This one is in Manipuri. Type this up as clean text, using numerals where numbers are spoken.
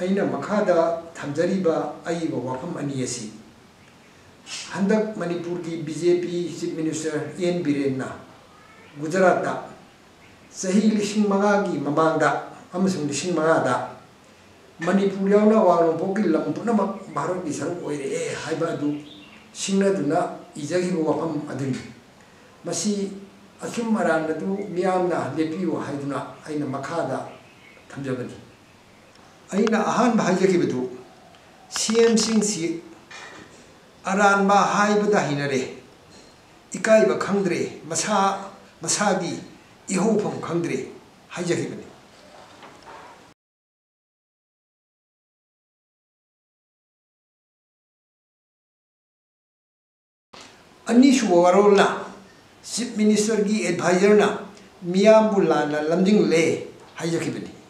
ꯑꯩꯅ ꯃꯈꯥꯗ ꯊꯝꯖꯔꯤꯕ ꯑꯏꯕ ꯋꯥꯐꯝ ꯑꯅꯤ ꯑꯁꯤ ꯍꯟꯗꯛ ꯃꯅꯤꯄꯨꯔꯒꯤ BJP chief minister N. Birenna ꯒꯨꯖꯔꯥꯠꯇ ꯆꯍꯤ 5,000ꯒꯤ ꯃꯃꯥꯡꯗ ꯑꯃꯁꯨꯡ 5,000ꯗ ꯃꯅꯤꯄꯨꯔ ꯌꯥꯎꯅ ꯑꯋꯥꯡ ꯅꯣꯡꯄꯣꯛꯀꯤ ꯂꯝ ꯄꯨꯝꯅꯃꯛ ꯚꯥꯔꯠꯀꯤ ꯁꯔꯨꯛ ꯑꯣꯏꯔꯛꯑꯦ ꯍꯥꯏꯕ ꯑꯗꯨ ꯁꯤꯡꯅꯗꯨꯅ ꯏꯖꯈꯤꯕ ꯋꯥꯐꯝ ꯑꯗꯨꯅꯤ꯫ ꯃꯁꯤ ꯑꯆꯨꯝ ꯑꯔꯥꯟ ꯑꯗꯨ ꯃꯤꯌꯥꯝꯅ ꯂꯦꯞꯄꯤꯌꯨ ꯍꯥꯏꯗꯨꯅ ꯑꯩꯅ ꯃꯈꯥꯗ ꯊꯝꯖꯕꯅꯤ꯫ ꯑꯩꯅ ꯑꯍꯥꯟꯕ ꯍꯥꯏꯖꯈꯤꯕꯗꯨ CMꯁꯤꯡꯁꯤ ꯑꯔꯥꯟꯕ ꯍꯥꯏꯕꯗ ꯍꯩꯅꯔꯦ, ꯏꯀꯥꯏꯕ ꯈꯪꯗ꯭ꯔꯦ, ꯃꯁꯥꯒꯤ ꯏꯍꯧꯐꯝ ꯈꯪꯗ꯭ꯔꯦ ꯍꯥꯏꯖꯈꯤꯕꯅꯤ꯫ ꯑꯅꯤꯁꯨꯕ ꯋꯥꯔꯣꯜꯅ ꯆꯤꯐ ꯃꯤꯅꯤꯁꯇꯔꯒꯤ ꯑꯦꯗꯚꯥꯏꯖꯔꯅ ꯃꯤꯌꯥꯝꯕꯨ ꯂꯥꯟꯅ ꯂꯝꯖꯤꯡꯂꯦ ꯍꯥꯏꯖꯈꯤꯕꯅꯤ꯫